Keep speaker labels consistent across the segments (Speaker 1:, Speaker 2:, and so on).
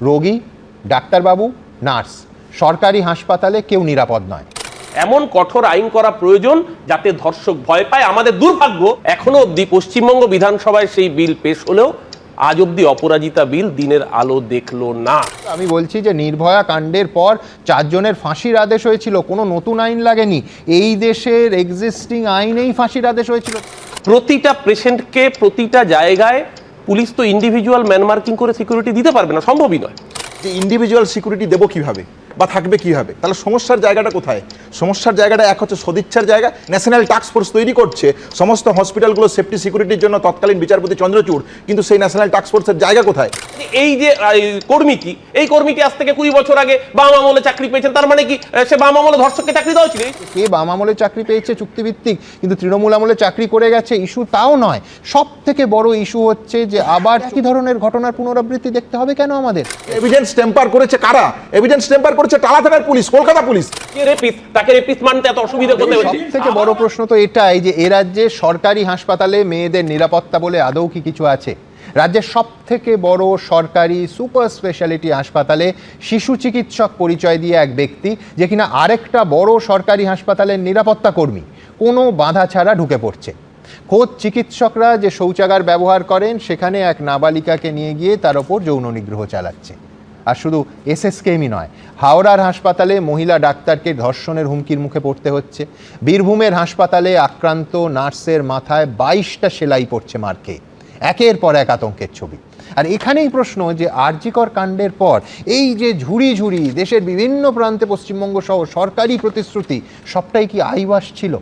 Speaker 1: রোগী, ডাক্তারবাবু, নার্স, সরকারি হাসপাতালে কেউ নিরাপদ নয়।
Speaker 2: এমন কঠোর আইন করা প্রয়োজন যাতে ধর্ষক ভয় পায়। আমাদের দুর্ভাগ্য এখনো অবধি পশ্চিমবঙ্গ বিধানসভায় সেই বিল পেশ হলেও আজ অবধি অপরাজিতা বিল দিনের আলো দেখলো না।
Speaker 1: আমি বলছি যে নির্ভয়া কাণ্ডের পর 4 জনের ফাঁসির আদেশ হয়েছিল, কোনো নতুন আইন লাগেনি, এই দেশের এক্সিস্টিং আইনেই ফাঁসির আদেশ হয়েছিল।
Speaker 2: প্রতিটা পেশেন্টকে প্রতিটা জায়গায় পুলিশ তো ইন্ডিভিজুয়াল ম্যানমার্কিং করে সিকিউরিটি দিতে পারবে না, সম্ভবই নয়।
Speaker 3: যে ইন্ডিভিজুয়াল সিকিউরিটি দেবো কিভাবে বা থাকবে কিভাবে? তাহলে সমস্যার জায়গাটা কোথায়? সমস্যার জায়গাটা এক হচ্ছে সদিচ্ছার জায়গা। ন্যাশনাল টাস্ক ফোর্স তৈরি করছে সমস্ত হসপিটালগুলো সেফটি সিকিউরিটির জন্য তৎকালীন বিচারপতি চন্দ্রচূড়, কিন্তু সেই ন্যাশনাল টাস্ক ফোর্সের জায়গা কোথায়?
Speaker 2: এই যে কর্মীটি আজ থেকে 20 বছর আগে বাম আমলে চাকরি পেয়েছেন, তার মানে কি সে বাম আমলে ধর্ষককে চাকরি দেওয়া ছিল?
Speaker 1: কে বাম আমলে চাকরি পেয়েছে চুক্তিভিত্তিক, কিন্তু তৃণমূল আমলে চাকরি করে গেছে, ইস্যু তাও নয়। সব থেকে বড় ইস্যু হচ্ছে যে আবার কি ধরনের ঘটনার পুনরাবৃত্তি দেখতে হবে কেন আমাদের?
Speaker 3: এভিডেন্স টেম্পার করেছে কারা? এভিডেন্স টেম্পার করেছে টালা থানার পুলিশ, কলকাতা পুলিশ।
Speaker 2: তাকে রেপিস্ট মানতে এত অসুবিধা করতে হচ্ছে।
Speaker 1: সব থেকে বড় প্রশ্ন তো এটাই যে এ রাজ্যে সরকারি হাসপাতালে মেয়েদের নিরাপত্তা বলে আদৌ কি কিছু আছে? রাজ্যের সব থেকে বড় সরকারি সুপার স্পেশালিটি হাসপাতালে শিশু চিকিৎসক পরিচয় দিয়ে এক ব্যক্তি, যে কিনা আরেকটা বড় সরকারি হাসপাতালের নিরাপত্তা কর্মী, কোনো বাধা ছাড়া ঢুকে পড়ছে। খোদ চিকিৎসকরা যে শৌচাগার ব্যবহার করেন সেখানে এক নাবালিকাকে নিয়ে গিয়ে তার ওপর যৌন নিগ্রহ চালাচ্ছে। আর শুধু এসএসকেএমই নয়, হাওড়ার হাসপাতালে মহিলা ডাক্তারকে ধর্ষণের হুমকির মুখে পড়তে হচ্ছে। বীরভূমের হাসপাতালে আক্রান্ত নার্সের মাথায় 22টা সেলাই পড়ছে মার্কে। একের পর এক আতঙ্কের ছবি। আর এখানেই প্রশ্ন যে আরজিকর কাণ্ডের পর এই যে ঝুড়ি ঝুড়ি দেশের বিভিন্ন প্রান্তে পশ্চিমবঙ্গ সহ সরকারি প্রতিশ্রুতি, সবটাই কি আইওয়াশ ছিল?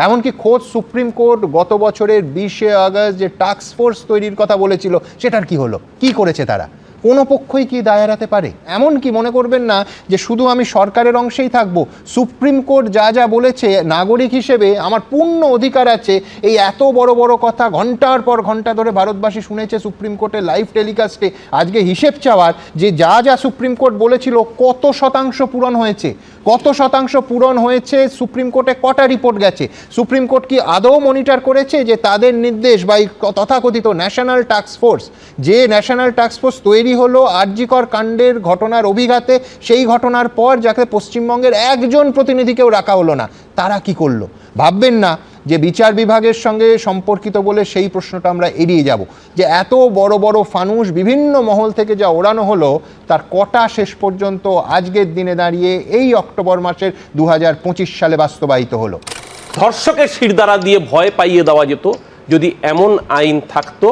Speaker 1: এমনকি খোদ সুপ্রিম কোর্ট গত বছরের 20শে আগস্ট যে টাস্ক ফোর্স তৈরির কথা বলেছিল, সেটার কি হলো? কি করেছে তারা? কোনো পক্ষই কি দায় এড়াতে পারে? এমন কি মনে করবেন না যে শুধু আমি সরকারের অংশেই থাকবো? সুপ্রিম কোর্ট যা যা বলেছে, নাগরিক হিসেবে আমার পূর্ণ অধিকার আছে এই এত বড় বড় কথা ঘন্টার পর ঘন্টা ধরে ভারতবাসী শুনেছে সুপ্রিম কোর্টের লাইভ টেলিকাস্টে, আজকে হিসেব চাওয়ার যে যা যা সুপ্রিম কোর্ট বলেছিল কত শতাংশ পূরণ হয়েছে, কত শতাংশ পূরণ হয়েছে, সুপ্রিম কোর্টে কটা রিপোর্ট গেছে, সুপ্রিম কোর্ট কি আদৌ মনিটর করেছে যে তাদের নির্দেশ বা তথাকথিত ন্যাশনাল টাস্ক ফোর্স, যে ন্যাশনাল টাস্ক ফোর্স তৈরি হলো আরজিকর কাণ্ডের ঘটনার অভিঘাতে, সেই ঘটনার পর যাকে পশ্চিমবঙ্গের একজন প্রতিনিধিকেও রাখা হলো না, তারা কি করলো? ভাববেন না যে বিচার বিভাগের সঙ্গে সম্পর্কিত বলে সেই প্রশ্নটা আমরা এড়িয়ে যাব, যে এত বড় বড় ফানুস বিভিন্ন মহল থেকে যা ওড়ানো হলো তার কটা শেষ পর্যন্ত আজকের দিনে দাঁড়িয়ে এই অক্টোবর মাসের 2025 সালে বাস্তবায়িত হলো?
Speaker 2: ধর্ষকের শিরদাঁড়া দিয়ে ভয় পাইয়ে দেওয়া যেত যদি এমন আইন থাকতো